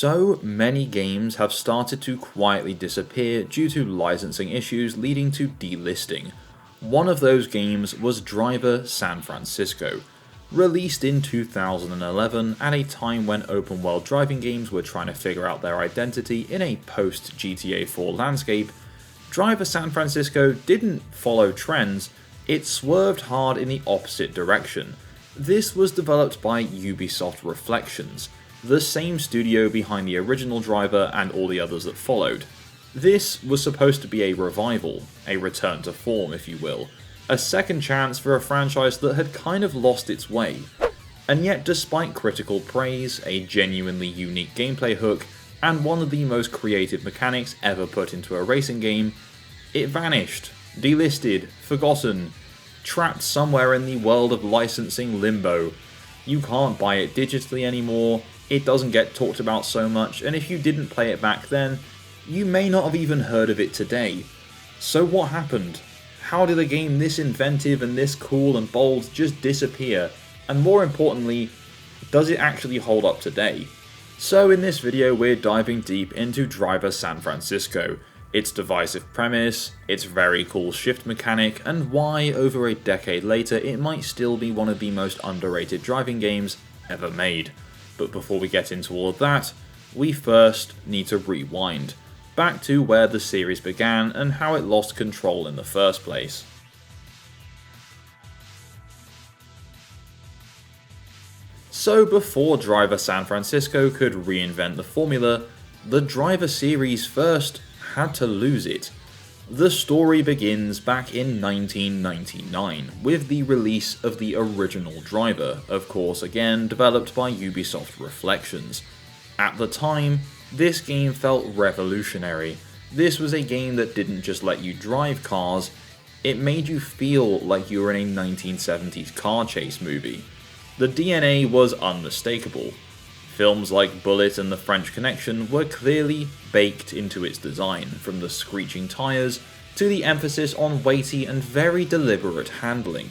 So many games have started to quietly disappear due to licensing issues leading to delisting. One of those games was Driver San Francisco. Released in 2011 at a time when open world driving games were trying to figure out their identity in a post GTA 4 landscape, Driver San Francisco didn't follow trends, it swerved hard in the opposite direction. This was developed by Ubisoft Reflections, the same studio behind the original Driver and all the others that followed. This was supposed to be a revival, a return to form if you will, a second chance for a franchise that had kind of lost its way. And yet despite critical praise, a genuinely unique gameplay hook, and one of the most creative mechanics ever put into a racing game, it vanished, delisted, forgotten, trapped somewhere in the world of licensing limbo. You can't buy it digitally anymore, it doesn't get talked about so much, and if you didn't play it back then, you may not have even heard of it today. So what happened? How did a game this inventive and this cool and bold just disappear? And more importantly, does it actually hold up today? So in this video we're diving deep into Driver San Francisco, its divisive premise, its very cool shift mechanic, and why over a decade later it might still be one of the most underrated driving games ever made. But before we get into all of that, we first need to rewind, back to where the series began and how it lost control in the first place. So before Driver San Francisco could reinvent the formula, the Driver series first had to lose it. The story begins back in 1999 with the release of the original Driver, of course again developed by Ubisoft Reflections. At the time, this game felt revolutionary. This was a game that didn't just let you drive cars, it made you feel like you were in a 1970s car chase movie. The DNA was unmistakable. Films like Bullet and The French Connection were clearly baked into its design, from the screeching tyres to the emphasis on weighty and very deliberate handling.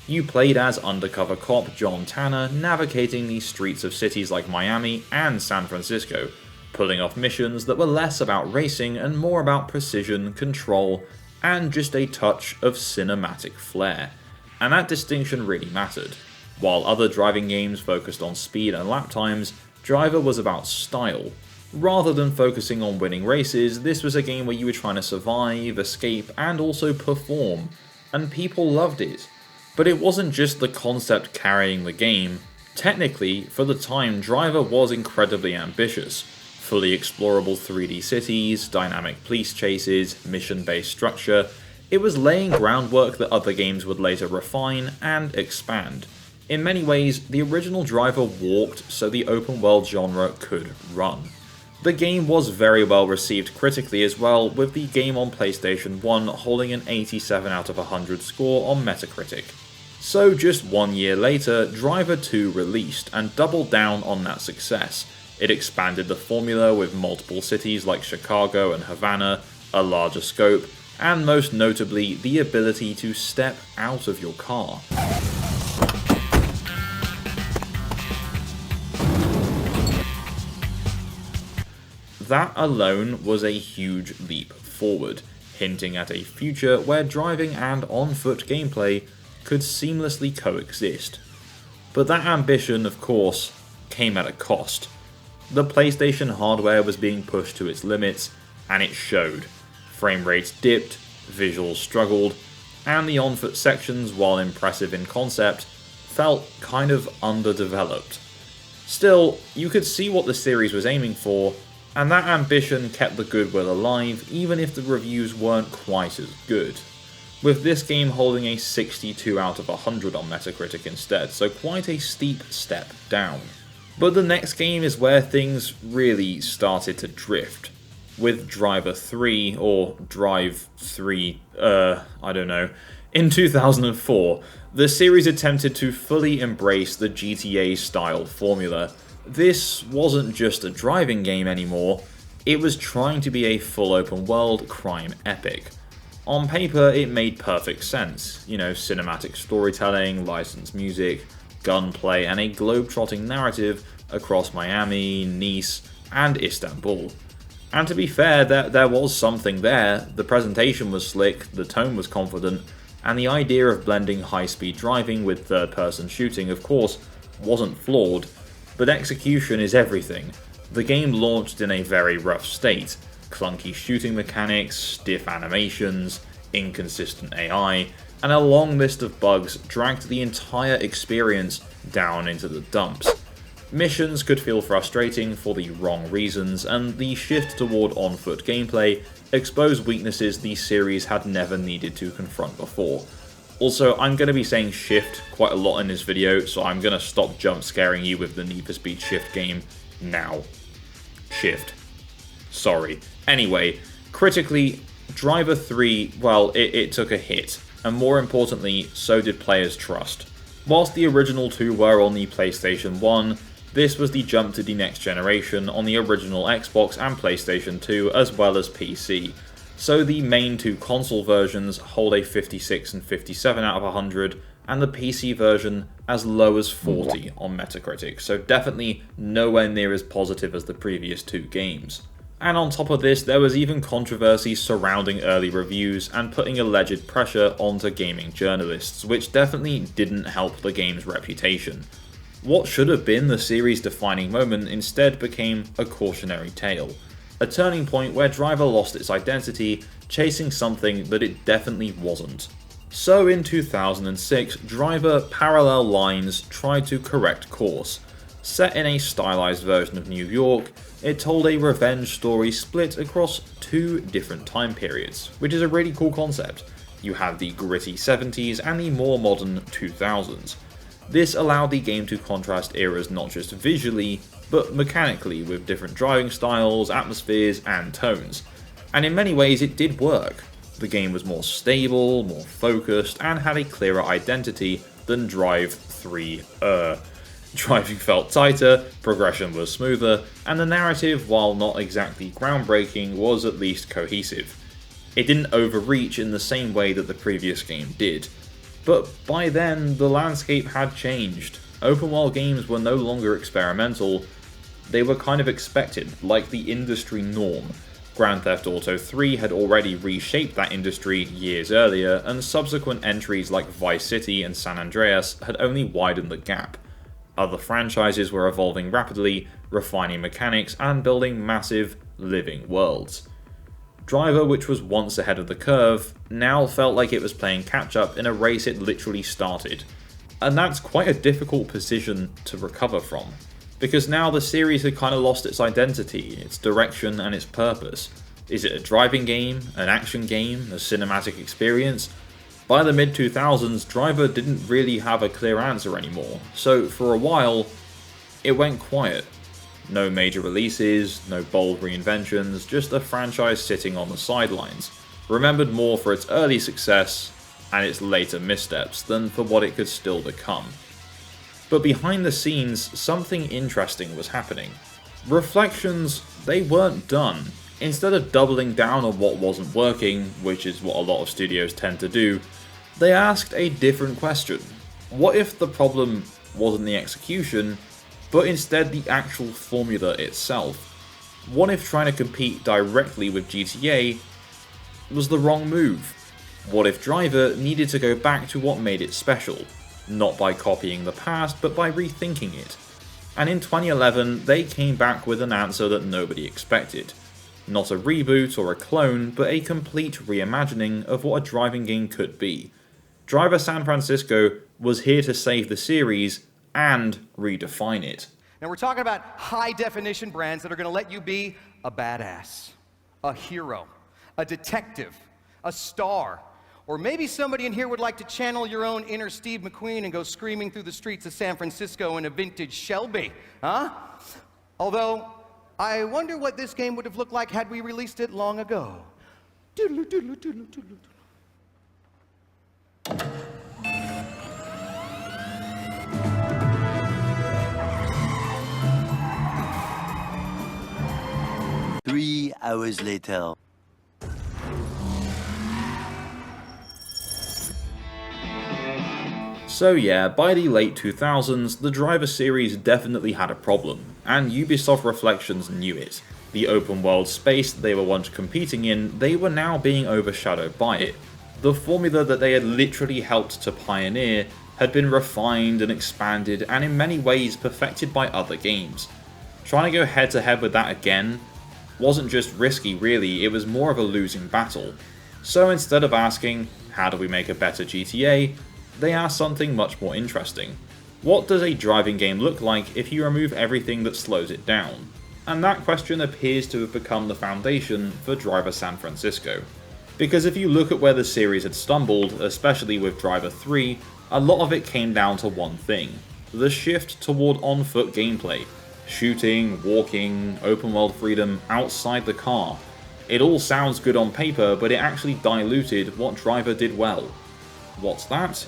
You played as undercover cop John Tanner navigating the streets of cities like Miami and San Francisco, pulling off missions that were less about racing and more about precision, control, and just a touch of cinematic flair. And that distinction really mattered. While other driving games focused on speed and lap times, Driver was about style. Rather than focusing on winning races, this was a game where you were trying to survive, escape, and also perform, and people loved it. But it wasn't just the concept carrying the game. Technically, for the time, Driver was incredibly ambitious. Fully explorable 3D cities, dynamic police chases, mission-based structure. It was laying groundwork that other games would later refine and expand. In many ways, the original Driver walked so the open world genre could run. The game was very well received critically as well, with the game on PlayStation 1 holding an 87 out of 100 score on Metacritic. So just 1 year later, Driver 2 released and doubled down on that success. It expanded the formula with multiple cities like Chicago and Havana, a larger scope, and most notably the ability to step out of your car. That alone was a huge leap forward, hinting at a future where driving and on-foot gameplay could seamlessly coexist. But that ambition, of course, came at a cost. The PlayStation hardware was being pushed to its limits, and it showed. Frame rates dipped, visuals struggled, and the on-foot sections, while impressive in concept, felt kind of underdeveloped. Still, you could see what the series was aiming for, and that ambition kept the goodwill alive even if the reviews weren't quite as good. With this game holding a 62 out of 100 on Metacritic instead, so quite a steep step down. But the next game is where things really started to drift. With Driver 3, or Drive 3, I don't know. In 2004, the series attempted to fully embrace the GTA-style formula. This wasn't just a driving game anymore, it was trying to be a full open world crime epic. On paper, it made perfect sense. Cinematic storytelling, licensed music, gunplay, and a globe-trotting narrative across Miami, Nice, and Istanbul. And to be fair, there was something there. The presentation was slick, the tone was confident, and the idea of blending high-speed driving with third-person shooting, of course, wasn't flawed, but execution is everything. The game launched in a very rough state. Clunky shooting mechanics, stiff animations, inconsistent AI, and a long list of bugs dragged the entire experience down into the dumps. Missions could feel frustrating for the wrong reasons, and the shift toward on-foot gameplay exposed weaknesses the series had never needed to confront before. Also, I'm going to be saying shift quite a lot in this video, so I'm going to stop jump scaring you with the Need for Speed Shift game now. Shift. Sorry. Anyway, critically, Driver 3, well, it took a hit, and more importantly, so did players' trust. Whilst the original two were on the PlayStation 1, this was the jump to the next generation on the original Xbox and PlayStation 2 as well as PC, so the main two console versions hold a 56 and 57 out of 100, and the PC version as low as 40 on Metacritic, so definitely nowhere near as positive as the previous two games. And on top of this, there was even controversy surrounding early reviews and putting alleged pressure onto gaming journalists, which definitely didn't help the game's reputation. What should have been the series' defining moment instead became a cautionary tale, a turning point where Driver lost its identity, chasing something that it definitely wasn't. So in 2006, Driver Parallel Lines tried to correct course. Set in a stylized version of New York, it told a revenge story split across two different time periods, which is a really cool concept. You have the gritty 70s and the more modern 2000s. This allowed the game to contrast eras not just visually, but mechanically with different driving styles, atmospheres, and tones. And in many ways it did work. The game was more stable, more focused, and had a clearer identity than Drive 3. Driving felt tighter, progression was smoother, and the narrative, while not exactly groundbreaking, was at least cohesive. It didn't overreach in the same way that the previous game did. But by then, the landscape had changed. Open world games were no longer experimental, they were kind of expected, like the industry norm. Grand Theft Auto 3 had already reshaped that industry years earlier, and subsequent entries like Vice City and San Andreas had only widened the gap. Other franchises were evolving rapidly, refining mechanics, and building massive, living worlds. Driver, which was once ahead of the curve, now felt like it was playing catch-up in a race it literally started. And that's quite a difficult position to recover from, because now the series had kind of lost its identity, its direction, and its purpose. Is it a driving game, an action game, a cinematic experience? By the mid-2000s, Driver didn't really have a clear answer anymore, so for a while, it went quiet. No major releases, no bold reinventions, just a franchise sitting on the sidelines, remembered more for its early success and its later missteps than for what it could still become. But behind the scenes, something interesting was happening. Reflections, they weren't done. Instead of doubling down on what wasn't working, which is what a lot of studios tend to do, they asked a different question. What if the problem wasn't the execution, but instead the actual formula itself? What if trying to compete directly with GTA was the wrong move? What if Driver needed to go back to what made it special, not by copying the past, but by rethinking it? And in 2011, they came back with an answer that nobody expected. Not a reboot or a clone, but a complete reimagining of what a driving game could be. Driver San Francisco was here to save the series and redefine it. Now we're talking about high-definition brands that are going to let you be a badass, a hero, a detective, a star, or maybe somebody in here would like to channel your own inner Steve McQueen and go screaming through the streets of San Francisco in a vintage Shelby, huh? Although, I wonder what this game would have looked like had we released it long ago. Doodle, doodle, doodle, doodle. 3 hours later. So yeah, by the late 2000s, the Driver series definitely had a problem, and Ubisoft Reflections knew it. The open world space they were once competing in, they were now being overshadowed by it. The formula that they had literally helped to pioneer had been refined and expanded and in many ways perfected by other games. Trying to go head to head with that again wasn't just risky really, it was more of a losing battle. So instead of asking, how do we make a better GTA, they asked something much more interesting. What does a driving game look like if you remove everything that slows it down? And that question appears to have become the foundation for Driver San Francisco. Because if you look at where the series had stumbled, especially with Driver 3, a lot of it came down to one thing: the shift toward on-foot gameplay. Shooting, walking, open world freedom outside the car. It all sounds good on paper, but it actually diluted what Driver did well. What's that?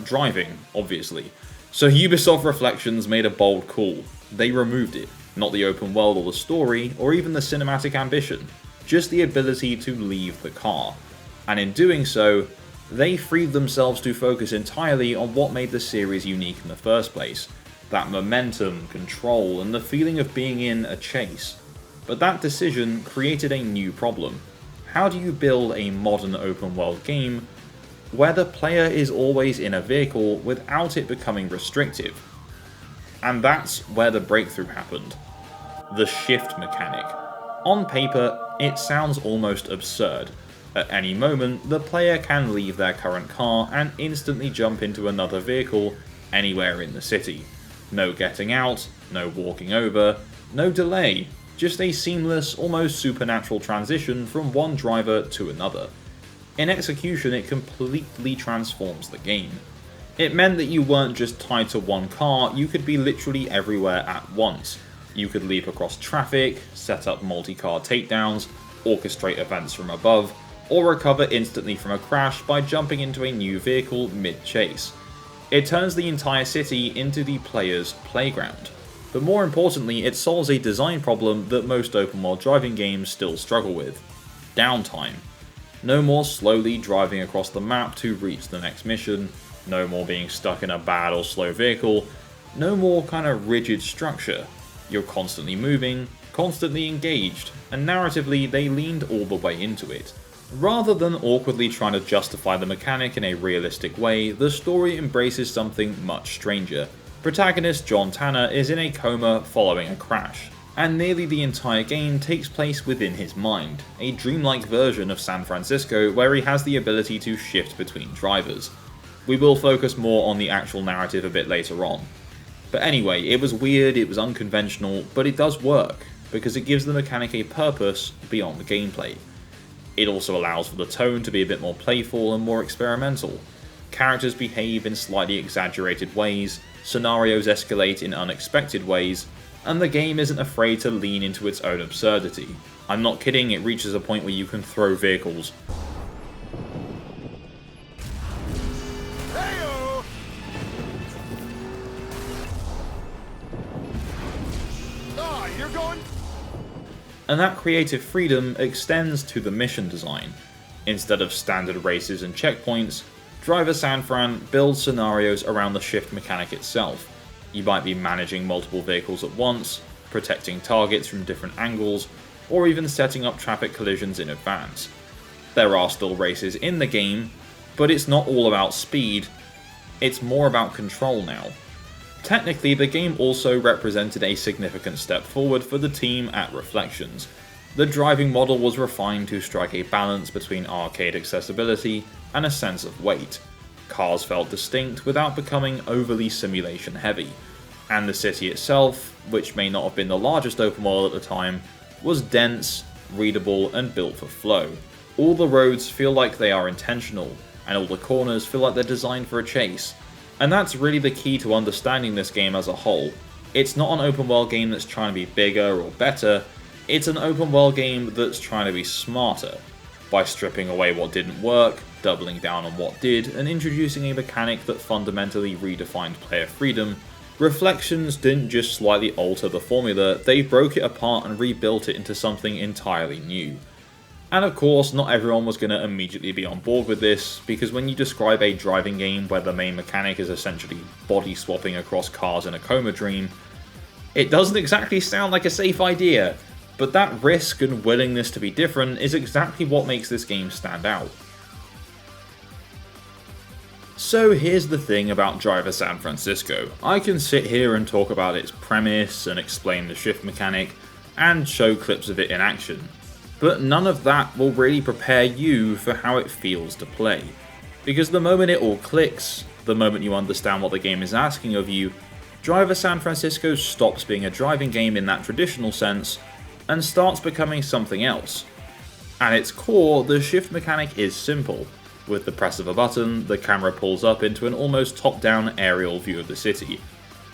Driving, obviously. So Ubisoft Reflections made a bold call. They removed it. Not the open world or the story, or even the cinematic ambition. Just the ability to leave the car. And in doing so, they freed themselves to focus entirely on what made the series unique in the first place. That momentum, control, and the feeling of being in a chase. But that decision created a new problem. How do you build a modern open world game where the player is always in a vehicle without it becoming restrictive? And that's where the breakthrough happened. The shift mechanic. On paper, it sounds almost absurd. At any moment, the player can leave their current car and instantly jump into another vehicle anywhere in the city. No getting out, no walking over, no delay, just a seamless, almost supernatural transition from one driver to another. In execution, it completely transforms the game. It meant that you weren't just tied to one car, you could be literally everywhere at once. You could leap across traffic, set up multi-car takedowns, orchestrate events from above, or recover instantly from a crash by jumping into a new vehicle mid-chase. It turns the entire city into the player's playground. But more importantly, it solves a design problem that most open world driving games still struggle with: downtime. No more slowly driving across the map to reach the next mission, no more being stuck in a bad or slow vehicle, no more kind of rigid structure. You're constantly moving, constantly engaged, and narratively they leaned all the way into it. Rather than awkwardly trying to justify the mechanic in a realistic way, the story embraces something much stranger. Protagonist John Tanner is in a coma following a crash, and nearly the entire game takes place within his mind, a dreamlike version of San Francisco where he has the ability to shift between drivers. We will focus more on the actual narrative a bit later on. But anyway, it was weird, it was unconventional, but it does work, because it gives the mechanic a purpose beyond the gameplay. It also allows for the tone to be a bit more playful and more experimental. Characters behave in slightly exaggerated ways, scenarios escalate in unexpected ways, and the game isn't afraid to lean into its own absurdity. I'm not kidding, it reaches a point where you can throw vehicles. And that creative freedom extends to the mission design. Instead of standard races and checkpoints, Driver San Fran builds scenarios around the shift mechanic itself. You might be managing multiple vehicles at once, protecting targets from different angles, or even setting up traffic collisions in advance. There are still races in the game, but it's not all about speed, it's more about control now. Technically, the game also represented a significant step forward for the team at Reflections. The driving model was refined to strike a balance between arcade accessibility and a sense of weight. Cars felt distinct without becoming overly simulation heavy, and the city itself, which may not have been the largest open world at the time, was dense, readable, and built for flow. All the roads feel like they are intentional, and all the corners feel like they're designed for a chase. And that's really the key to understanding this game as a whole. It's not an open world game that's trying to be bigger or better, it's an open world game that's trying to be smarter, by stripping away what didn't work, doubling down on what did, and introducing a mechanic that fundamentally redefined player freedom. Reflections didn't just slightly alter the formula, they broke it apart and rebuilt it into something entirely new. And of course, not everyone was going to immediately be on board with this, because when you describe a driving game where the main mechanic is essentially body swapping across cars in a coma dream, It doesn't exactly sound like a safe idea, but that risk and willingness to be different is exactly what makes this game stand out. So here's the thing about Driver San Francisco. I can sit here and talk about its premise and explain the shift mechanic and show clips of it in action, but none of that will really prepare you for how it feels to play. Because the moment it all clicks, the moment you understand what the game is asking of you, Driver San Francisco stops being a driving game in that traditional sense and starts becoming something else. At its core, the shift mechanic is simple. With the press of a button, the camera pulls up into an almost top-down aerial view of the city.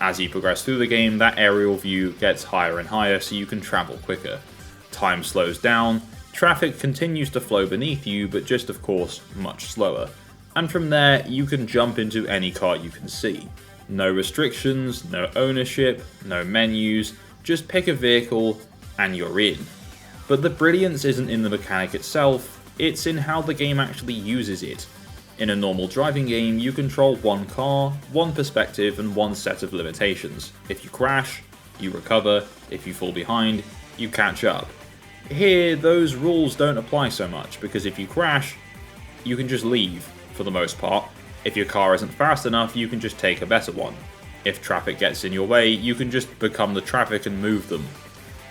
As you progress through the game, that aerial view gets higher and higher so you can travel quicker. Time slows down, traffic continues to flow beneath you, but just of course, much slower. And from there, you can jump into any car you can see. No restrictions, no ownership, no menus, just pick a vehicle and you're in. But the brilliance isn't in the mechanic itself, it's in how the game actually uses it. In a normal driving game, you control one car, one perspective, and one set of limitations. If you crash, you recover. If you fall behind, you catch up. Here, those rules don't apply so much, because if you crash, you can just leave, for the most part. If your car isn't fast enough, you can just take a better one. If traffic gets in your way, you can just become the traffic and move them.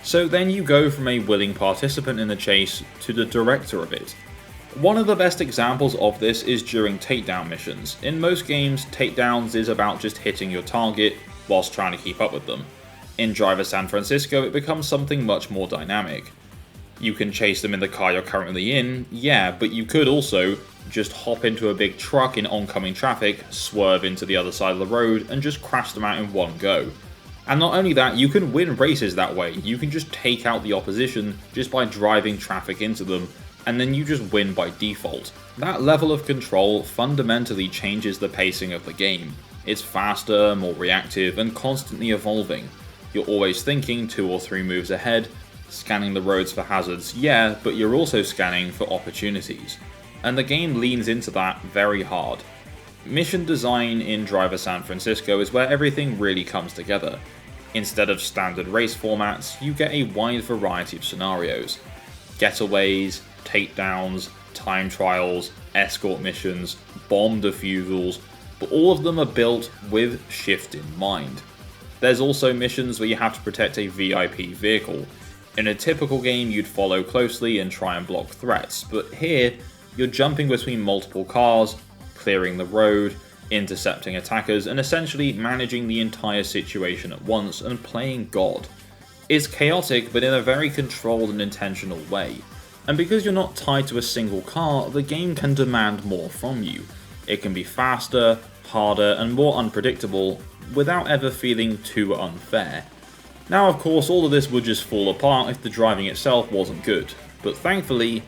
So then you go from a willing participant in the chase to the director of it. One of the best examples of this is during takedown missions. In most games, takedowns is about just hitting your target whilst trying to keep up with them. In Driver San Francisco, it becomes something much more dynamic. You can chase them in the car you're currently in, yeah, but you could also just hop into a big truck in oncoming traffic, swerve into the other side of the road, and just crash them out in one go. And not only that, you can win races that way. You can just take out the opposition just by driving traffic into them, and then you just win by default. That level of control fundamentally changes the pacing of the game. It's faster, more reactive, and constantly evolving. You're always thinking 2 or 3 moves ahead, scanning the roads for hazards, yeah, but you're also scanning for opportunities. And the game leans into that very hard. Mission design in Driver San Francisco is where everything really comes together. Instead of standard race formats, you get a wide variety of scenarios. Getaways, takedowns, time trials, escort missions, bomb defusals, but all of them are built with shift in mind. There's also missions where you have to protect a VIP vehicle. In a typical game, you'd follow closely and try and block threats, but here, you're jumping between multiple cars, clearing the road, intercepting attackers, and essentially managing the entire situation at once and playing God. It's chaotic, but in a very controlled and intentional way. And because you're not tied to a single car, the game can demand more from you. It can be faster, harder, and more unpredictable, without ever feeling too unfair. Now of course all of this would just fall apart if the driving itself wasn't good, but thankfully,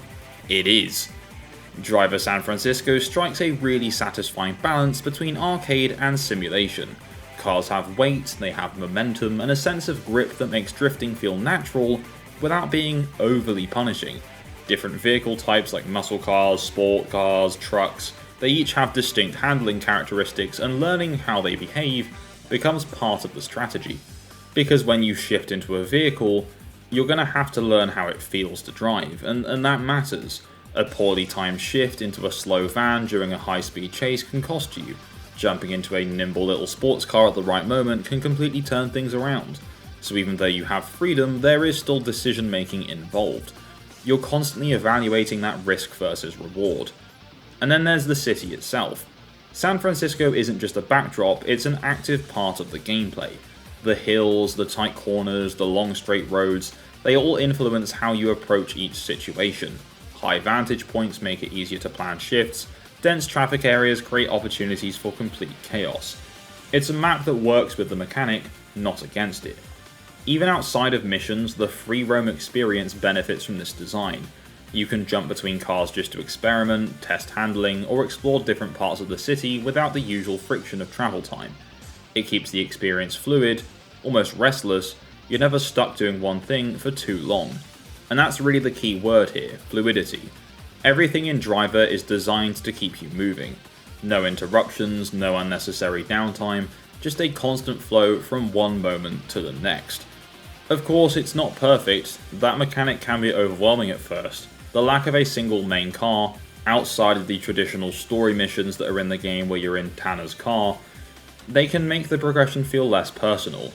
it is. Driver San Francisco strikes a really satisfying balance between arcade and simulation. Cars have weight, they have momentum, and a sense of grip that makes drifting feel natural without being overly punishing. Different vehicle types like muscle cars, sport cars, trucks, they each have distinct handling characteristics, and learning how they behave becomes part of the strategy. Because when you shift into a vehicle, you're going to have to learn how it feels to drive, and that matters. A poorly timed shift into a slow van during a high-speed chase can cost you. Jumping into a nimble little sports car at the right moment can completely turn things around. So even though you have freedom, there is still decision making involved. You're constantly evaluating that risk versus reward. And then there's the city itself. San Francisco isn't just a backdrop, it's an active part of the gameplay. The hills, the tight corners, the long straight roads, they all influence how you approach each situation. High vantage points make it easier to plan shifts, dense traffic areas create opportunities for complete chaos. It's a map that works with the mechanic, not against it. Even outside of missions, the free roam experience benefits from this design. You can jump between cars just to experiment, test handling, or explore different parts of the city without the usual friction of travel time. It keeps the experience fluid, almost restless, you're never stuck doing one thing for too long. And that's really the key word here, fluidity. Everything in Driver is designed to keep you moving. No interruptions, no unnecessary downtime, just a constant flow from one moment to the next. Of course, it's not perfect, that mechanic can be overwhelming at first. The lack of a single main car, outside of the traditional story missions that are in the game where you're in Tanner's car, they can make the progression feel less personal.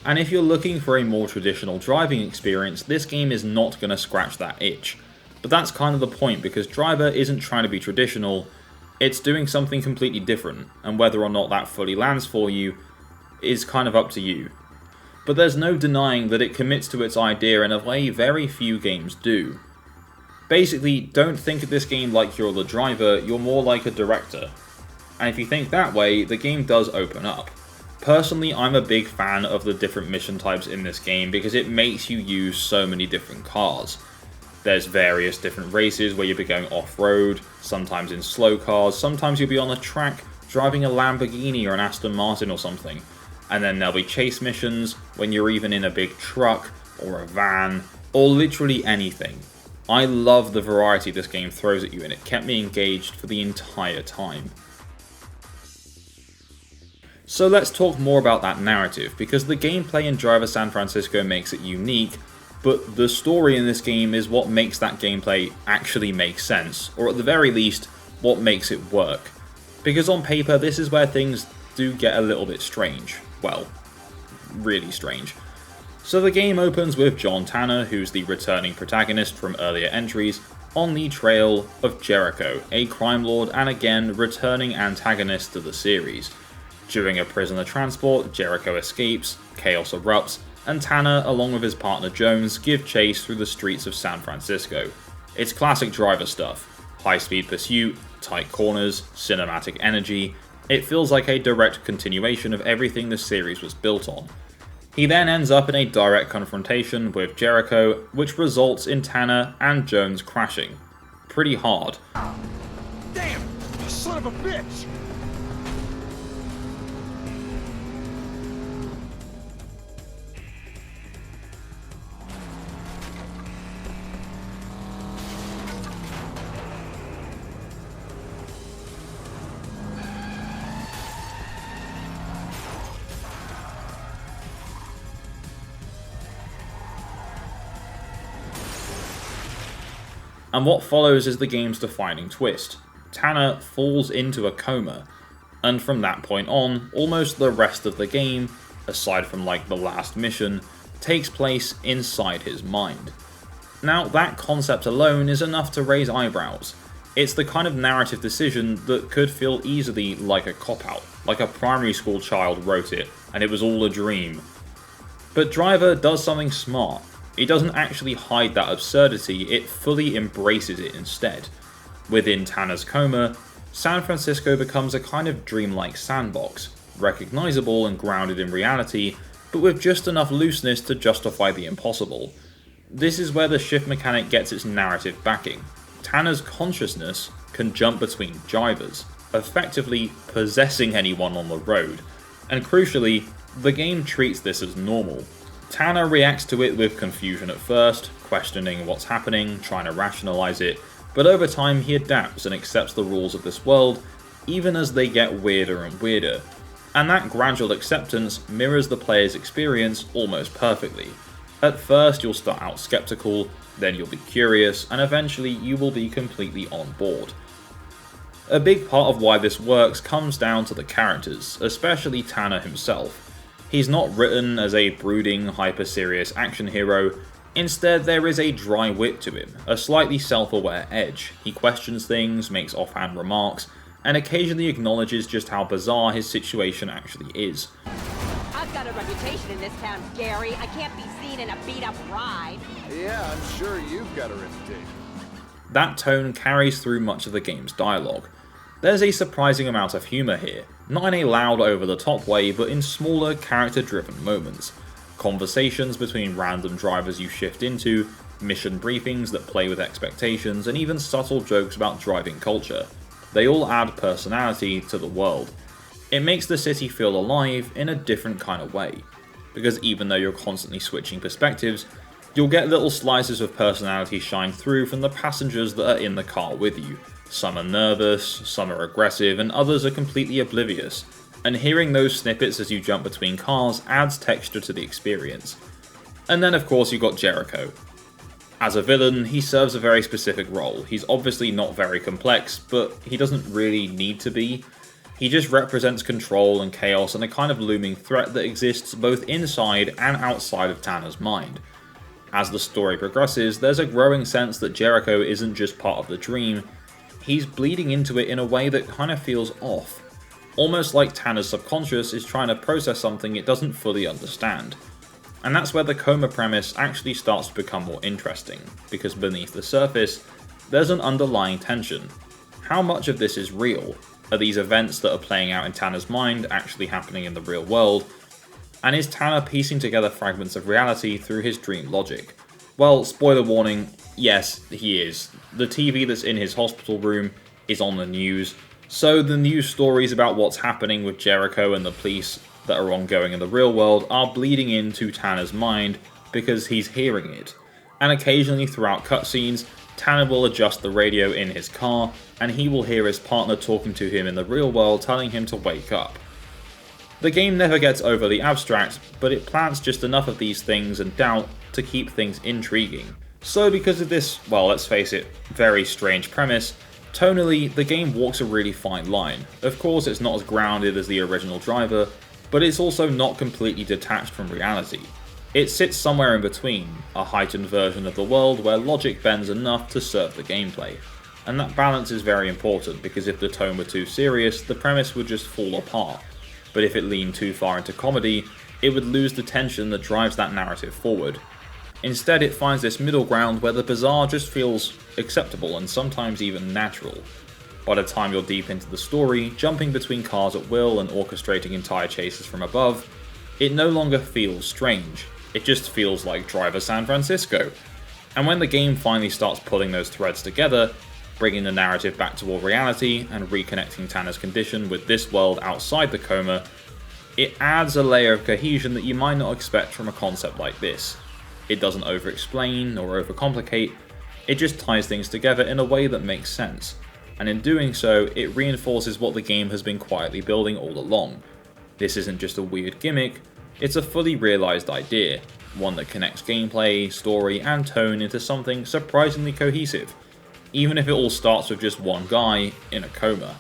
And if you're looking for a more traditional driving experience, this game is not going to scratch that itch. But that's kind of the point, because Driver isn't trying to be traditional, it's doing something completely different, and whether or not that fully lands for you is kind of up to you. But there's no denying that it commits to its idea in a way very few games do. Basically, don't think of this game like you're the driver, you're more like a director. And if you think that way, the game does open up. Personally, I'm a big fan of the different mission types in this game because it makes you use so many different cars. There's various different races where you'll be going off-road, sometimes in slow cars, sometimes you'll be on a track driving a Lamborghini or an Aston Martin or something. And then there'll be chase missions when you're even in a big truck or a van or literally anything. I love the variety this game throws at you, and it kept me engaged for the entire time. So let's talk more about that narrative, because the gameplay in Driver San Francisco makes it unique, but the story in this game is what makes that gameplay actually make sense, or at the very least, what makes it work. Because on paper, this is where things do get a little bit strange. Well, really strange. So the game opens with John Tanner, who's the returning protagonist from earlier entries, on the trail of Jericho, a crime lord and again returning antagonist to the series. During a prisoner transport, Jericho escapes, chaos erupts, and Tanner, along with his partner Jones, give chase through the streets of San Francisco. It's classic Driver stuff. High-speed pursuit, tight corners, cinematic energy. It feels like a direct continuation of everything the series was built on. He then ends up in a direct confrontation with Jericho, which results in Tanner and Jones crashing. Pretty hard. Damn! Son of a bitch! And what follows is the game's defining twist. Tanner falls into a coma, and from that point on, almost the rest of the game, aside from like the last mission, takes place inside his mind. Now that concept alone is enough to raise eyebrows. It's the kind of narrative decision that could feel easily like a cop-out, like a primary school child wrote it, and it was all a dream. But Driver does something smart. It doesn't actually hide that absurdity, it fully embraces it instead. Within Tanner's coma, San Francisco becomes a kind of dreamlike sandbox, recognizable and grounded in reality, but with just enough looseness to justify the impossible. This is where the shift mechanic gets its narrative backing. Tanner's consciousness can jump between drivers, effectively possessing anyone on the road, and crucially, the game treats this as normal. Tanner reacts to it with confusion at first, questioning what's happening, trying to rationalize it, but over time he adapts and accepts the rules of this world, even as they get weirder and weirder. And that gradual acceptance mirrors the player's experience almost perfectly. At first you'll start out skeptical, then you'll be curious, and eventually you will be completely on board. A big part of why this works comes down to the characters, especially Tanner himself. He's not written as a brooding, hyper-serious action hero, instead there is a dry wit to him, a slightly self-aware edge. He questions things, makes offhand remarks, and occasionally acknowledges just how bizarre his situation actually is. I've got a reputation in this town, Gary. I can't be seen in a beat-up ride. Yeah, I'm sure you've got a reputation. That tone carries through much of the game's dialogue. There's a surprising amount of humour here, not in a loud over-the-top way, but in smaller, character-driven moments. Conversations between random drivers you shift into, mission briefings that play with expectations, and even subtle jokes about driving culture. They all add personality to the world. It makes the city feel alive in a different kind of way, because even though you're constantly switching perspectives, you'll get little slices of personality shine through from the passengers that are in the car with you. Some are nervous, some are aggressive, and others are completely oblivious. and hearing those snippets as you jump between cars adds texture to the experience. And then of course you've got Jericho. As a villain, he serves a very specific role. He's obviously not very complex, but he doesn't really need to be. He just represents control and chaos and a kind of looming threat that exists both inside and outside of Tanner's mind. As the story progresses, there's a growing sense that Jericho isn't just part of the dream, he's bleeding into it in a way that kind of feels off. Almost like Tanner's subconscious is trying to process something it doesn't fully understand. And that's where the coma premise actually starts to become more interesting, because beneath the surface, there's an underlying tension. How much of this is real? Are these events that are playing out in Tanner's mind actually happening in the real world? And is Tanner piecing together fragments of reality through his dream logic? Well, spoiler warning, yes, he is. The TV that's in his hospital room is on the news, so the news stories about what's happening with Jericho and the police that are ongoing in the real world are bleeding into Tanner's mind because he's hearing it. And occasionally throughout cutscenes, Tanner will adjust the radio in his car, and he will hear his partner talking to him in the real world telling him to wake up. The game never gets overly abstract, but it plants just enough of these things and doubt to keep things intriguing. So because of this, well, let's face it, very strange premise, tonally, the game walks a really fine line. Of course, it's not as grounded as the original Driver, but it's also not completely detached from reality. It sits somewhere in between, a heightened version of the world where logic bends enough to serve the gameplay. And that balance is very important, because if the tone were too serious, the premise would just fall apart. But if it leaned too far into comedy, it would lose the tension that drives that narrative forward. Instead, it finds this middle ground where the bizarre just feels acceptable and sometimes even natural. By the time you're deep into the story, jumping between cars at will and orchestrating entire chases from above, it no longer feels strange, it just feels like Driver San Francisco. And when the game finally starts pulling those threads together, bringing the narrative back toward reality and reconnecting Tanner's condition with this world outside the coma, it adds a layer of cohesion that you might not expect from a concept like this. It doesn't over-explain or overcomplicate, it just ties things together in a way that makes sense. And in doing so, it reinforces what the game has been quietly building all along. This isn't just a weird gimmick, it's a fully realised idea, one that connects gameplay, story, and tone into something surprisingly cohesive, even if it all starts with just one guy in a coma.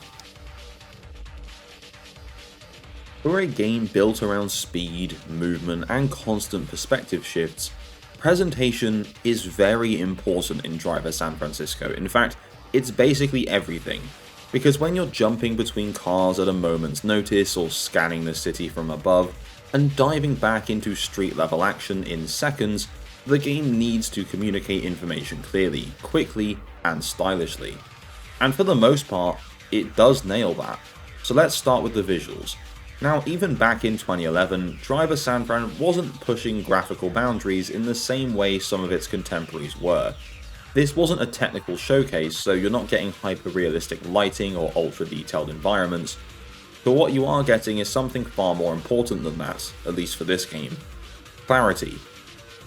For a game built around speed, movement, and constant perspective shifts, presentation is very important in Driver San Francisco. In fact, it's basically everything, because when you're jumping between cars at a moment's notice or scanning the city from above and diving back into street level action in seconds, the game needs to communicate information clearly, quickly, and stylishly. And for the most part, it does nail that. So let's start with the visuals. Now, even back in 2011, Driver San Fran wasn't pushing graphical boundaries in the same way some of its contemporaries were. This wasn't a technical showcase, so you're not getting hyper-realistic lighting or ultra-detailed environments, but what you are getting is something far more important than that, at least for this game. Clarity.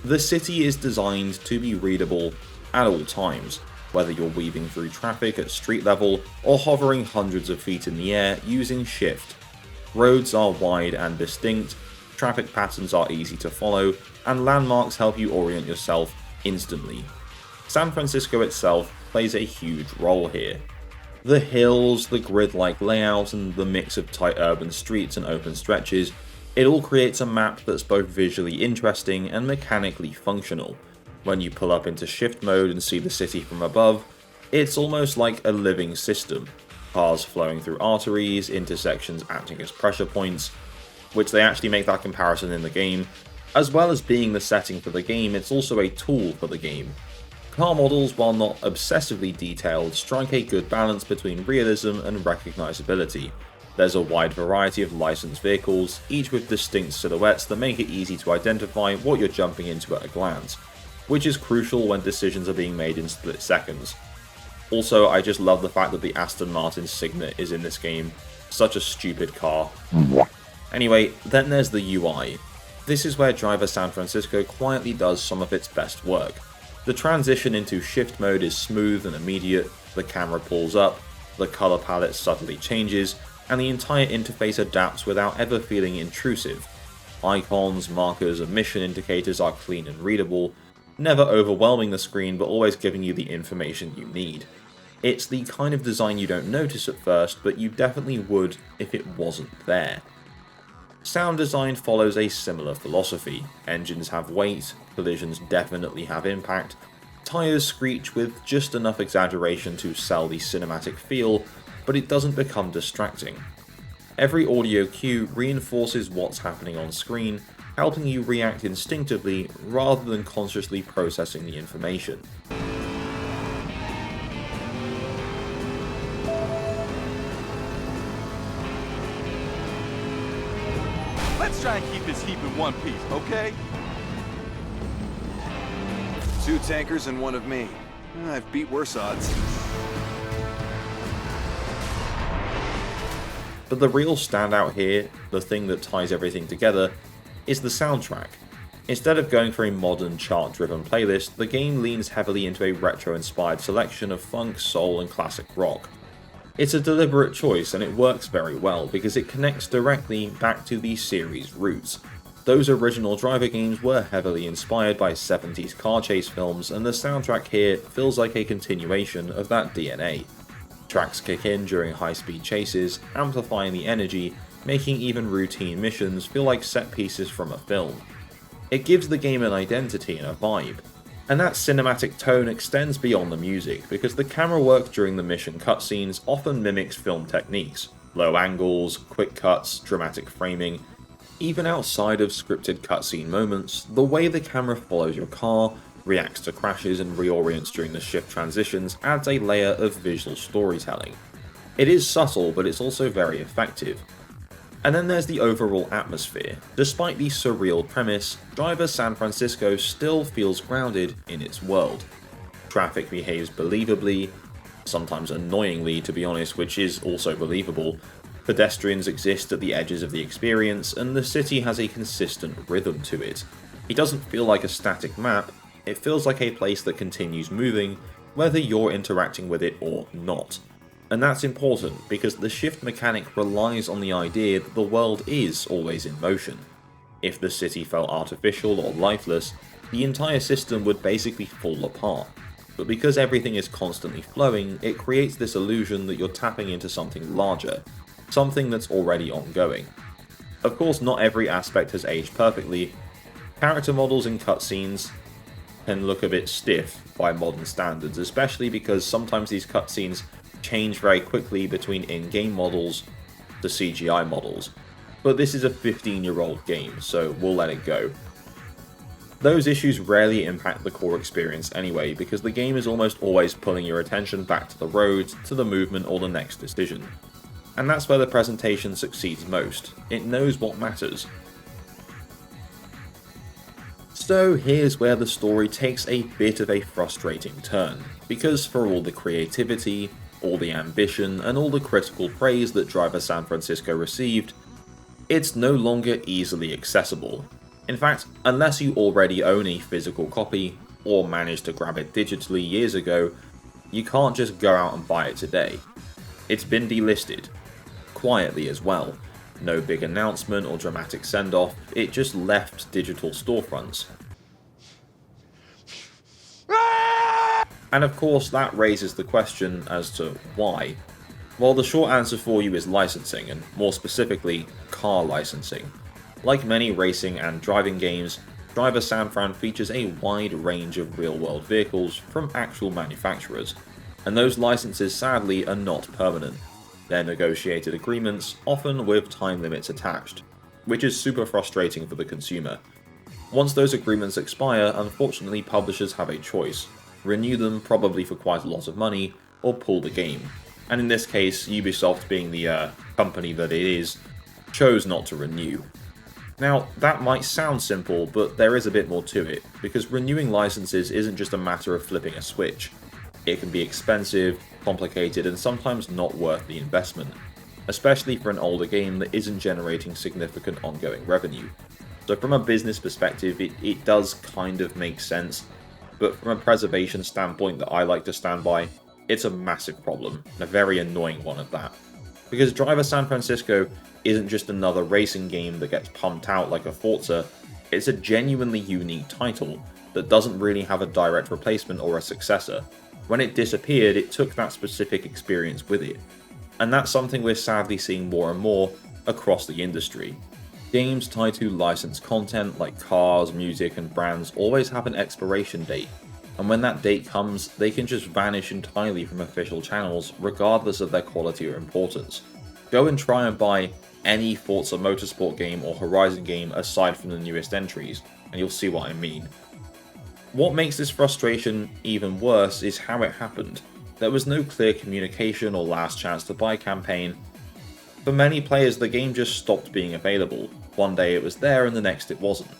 The city is designed to be readable at all times, whether you're weaving through traffic at street level or hovering hundreds of feet in the air using shift. Roads are wide and distinct, traffic patterns are easy to follow, and landmarks help you orient yourself instantly. San Francisco itself plays a huge role here. The hills, the grid-like layout, and the mix of tight urban streets and open stretches, it all creates a map that's both visually interesting and mechanically functional. When you pull up into shift mode and see the city from above, it's almost like a living system. Cars flowing through arteries, intersections acting as pressure points, which they actually make that comparison in the game. As well as being the setting for the game, it's also a tool for the game. Car models, while not obsessively detailed, strike a good balance between realism and recognizability. There's a wide variety of licensed vehicles, each with distinct silhouettes that make it easy to identify what you're jumping into at a glance, which is crucial when decisions are being made in split seconds. Also, I just love the fact that the Aston Martin Signet is in this game. Such a stupid car. Anyway, then there's the UI. This is where Driver San Francisco quietly does some of its best work. The transition into shift mode is smooth and immediate, the camera pulls up, the color palette subtly changes, and the entire interface adapts without ever feeling intrusive. Icons, markers, and mission indicators are clean and readable, never overwhelming the screen but always giving you the information you need. It's the kind of design you don't notice at first, but you definitely would if it wasn't there. Sound design follows a similar philosophy. Engines have weight, collisions definitely have impact, tires screech with just enough exaggeration to sell the cinematic feel, but it doesn't become distracting. Every audio cue reinforces what's happening on screen, helping you react instinctively rather than consciously processing the information. Let's try and keep this heap in one piece, okay? 2 tankers and 1 of me. I've beat worse odds. But the real standout here, the thing that ties everything together, is the soundtrack. Instead of going for a modern chart-driven playlist, the game leans heavily into a retro-inspired selection of funk, soul, and classic rock. It's a deliberate choice, and it works very well because it connects directly back to the series' roots. Those original Driver games were heavily inspired by 70s car chase films, and the soundtrack here feels like a continuation of that DNA. Tracks kick in during high-speed chases, amplifying the energy, making even routine missions feel like set pieces from a film. It gives the game an identity and a vibe. And that cinematic tone extends beyond the music, because the camera work during the mission cutscenes often mimics film techniques. Low angles, quick cuts, dramatic framing. Even outside of scripted cutscene moments, the way the camera follows your car, reacts to crashes and reorients during the shift transitions adds a layer of visual storytelling. It is subtle, but it's also very effective. And then there's the overall atmosphere. Despite the surreal premise, Driver San Francisco still feels grounded in its world. Traffic behaves believably, sometimes annoyingly to be honest, which is also believable. Pedestrians exist at the edges of the experience, and the city has a consistent rhythm to it. It doesn't feel like a static map, it feels like a place that continues moving, whether you're interacting with it or not. And that's important, because the shift mechanic relies on the idea that the world is always in motion. If the city felt artificial or lifeless, the entire system would basically fall apart. But because everything is constantly flowing, it creates this illusion that you're tapping into something larger, something that's already ongoing. Of course, not every aspect has aged perfectly. Character models in cutscenes can look a bit stiff by modern standards, especially because sometimes these cutscenes change very quickly between in-game models to CGI models. But this is a 15-year-old game, so we'll let it go. Those issues rarely impact the core experience anyway, because the game is almost always pulling your attention back to the road, to the movement, or the next decision. And that's where the presentation succeeds most. It knows what matters. So here's where the story takes a bit of a frustrating turn, because for all the creativity, all the ambition, and all the critical praise that Driver San Francisco received, it's no longer easily accessible. In fact, unless you already own a physical copy, or managed to grab it digitally years ago, you can't just go out and buy it today. It's been delisted, quietly as well. No big announcement or dramatic send-off, it just left digital storefronts. And of course that raises the question as to why. Well, the short answer for you is licensing, and more specifically, car licensing. Like many racing and driving games, Driver San Fran features a wide range of real-world vehicles from actual manufacturers, and those licenses sadly are not permanent. They're negotiated agreements, often with time limits attached, which is super frustrating for the consumer. Once those agreements expire, unfortunately publishers have a choice. Renew them, probably for quite a lot of money, or pull the game. And in this case, Ubisoft, being the company that it is, chose not to renew. Now, that might sound simple, but there is a bit more to it, because renewing licenses isn't just a matter of flipping a switch. It can be expensive, complicated, and sometimes not worth the investment, especially for an older game that isn't generating significant ongoing revenue. So from a business perspective, it does kind of make sense, but from a preservation standpoint that I like to stand by, it's a massive problem, and a very annoying one at that. because Driver San Francisco isn't just another racing game that gets pumped out like a Forza, it's a genuinely unique title that doesn't really have a direct replacement or a successor. When it disappeared, it took that specific experience with it. And that's something we're sadly seeing more and more across the industry. Games tied to licensed content like cars, music, and brands always have an expiration date, and when that date comes, they can just vanish entirely from official channels regardless of their quality or importance. Go and try and buy any Forza Motorsport game or Horizon game aside from the newest entries, and you'll see what I mean. What makes this frustration even worse is how it happened. There was no clear communication or last chance to buy campaign. For many players, the game just stopped being available. One day it was there and the next it wasn't.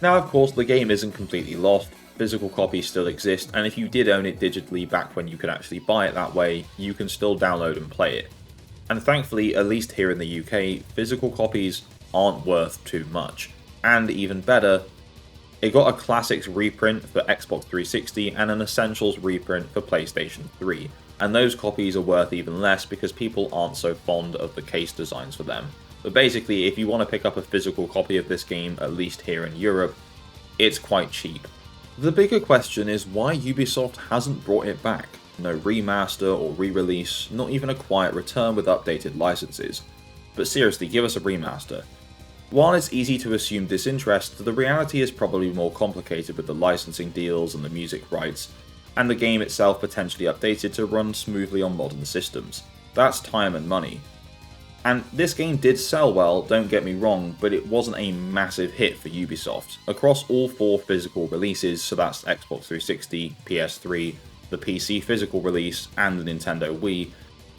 Now, of course, the game isn't completely lost. Physical copies still exist, and if you did own it digitally back when you could actually buy it that way, you can still download and play it. And thankfully, at least here in the UK, physical copies aren't worth too much. And even better, it got a Classics reprint for Xbox 360 and an Essentials reprint for PlayStation 3, and those copies are worth even less because people aren't so fond of the case designs for them. But basically, if you want to pick up a physical copy of this game, at least here in Europe, it's quite cheap. The bigger question is why Ubisoft hasn't brought it back. No remaster or re-release, not even a quiet return with updated licenses. But seriously, give us a remaster. While it's easy to assume disinterest, the reality is probably more complicated with the licensing deals and the music rights, and the game itself potentially updated to run smoothly on modern systems. That's time and money. And this game did sell well, don't get me wrong, but it wasn't a massive hit for Ubisoft. Across all 4 physical releases, so that's Xbox 360, PS3, the PC physical release, and the Nintendo Wii,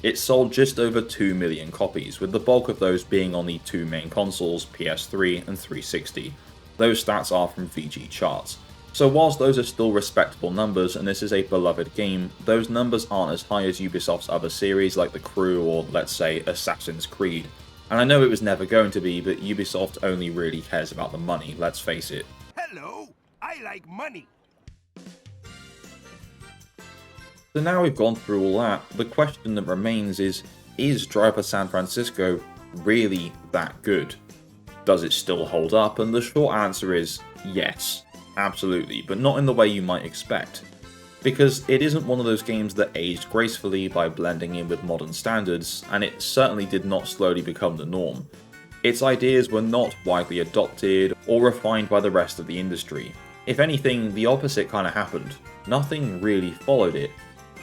it sold just over 2 million copies, with the bulk of those being on the 2 main consoles, PS3 and 360. Those stats are from VG charts. So whilst those are still respectable numbers and this is a beloved game, those numbers aren't as high as Ubisoft's other series like The Crew or, let's say, Assassin's Creed. And I know it was never going to be, but Ubisoft only really cares about the money, let's face it. Hello, I like money. So now we've gone through all that, the question that remains is Driver San Francisco really that good? Does it still hold up? And the short answer is yes, absolutely, but not in the way you might expect. Because it isn't one of those games that aged gracefully by blending in with modern standards, and it certainly did not slowly become the norm. Its ideas were not widely adopted or refined by the rest of the industry. If anything, the opposite kind of happened. Nothing really followed it.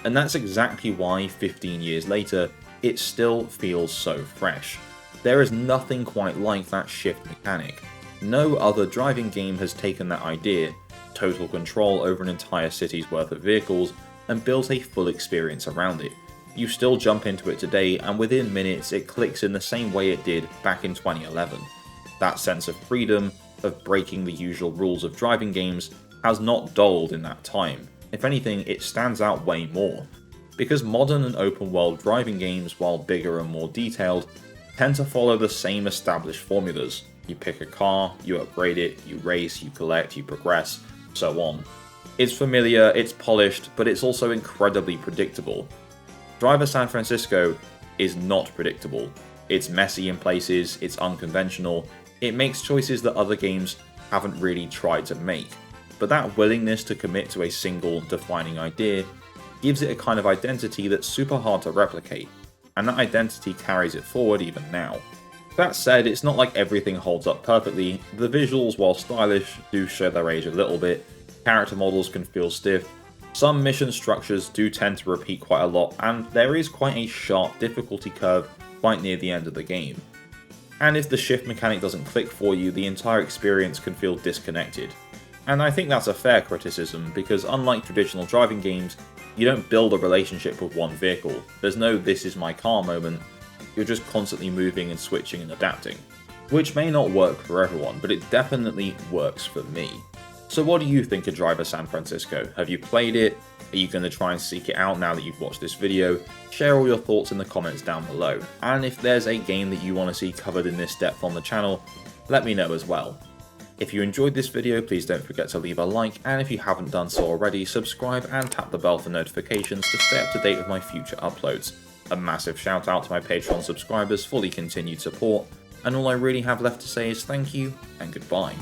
And that's exactly why 15 years later, it still feels so fresh. There is nothing quite like that shift mechanic. No other driving game has taken that idea, total control over an entire city's worth of vehicles, and built a full experience around it. You still jump into it today, and within minutes it clicks in the same way it did back in 2011. That sense of freedom, of breaking the usual rules of driving games, has not dulled in that time. If anything, it stands out way more. Because modern and open world driving games, while bigger and more detailed, tend to follow the same established formulas. You pick a car, you upgrade it, you race, you collect, you progress, so on. It's familiar, it's polished, but it's also incredibly predictable. Driver San Francisco is not predictable. It's messy in places, it's unconventional, it makes choices that other games haven't really tried to make. But that willingness to commit to a single defining idea gives it a kind of identity that's super hard to replicate, and that identity carries it forward even now. That said, it's not like everything holds up perfectly. The visuals, while stylish, do show their age a little bit, character models can feel stiff, some mission structures do tend to repeat quite a lot, and there is quite a sharp difficulty curve quite near the end of the game. And if the shift mechanic doesn't click for you, the entire experience can feel disconnected. And I think that's a fair criticism, because unlike traditional driving games, you don't build a relationship with one vehicle. There's no "this is my car" moment, you're just constantly moving and switching and adapting. Which may not work for everyone, but it definitely works for me. So what do you think of Driver San Francisco? Have you played it? Are you going to try and seek it out now that you've watched this video? Share all your thoughts in the comments down below. And if there's a game that you want to see covered in this depth on the channel, let me know as well. If you enjoyed this video, please don't forget to leave a like, and if you haven't done so already, subscribe and tap the bell for notifications to stay up to date with my future uploads. A massive shout out to my Patreon subscribers for the continued support, and all I really have left to say is thank you and goodbye.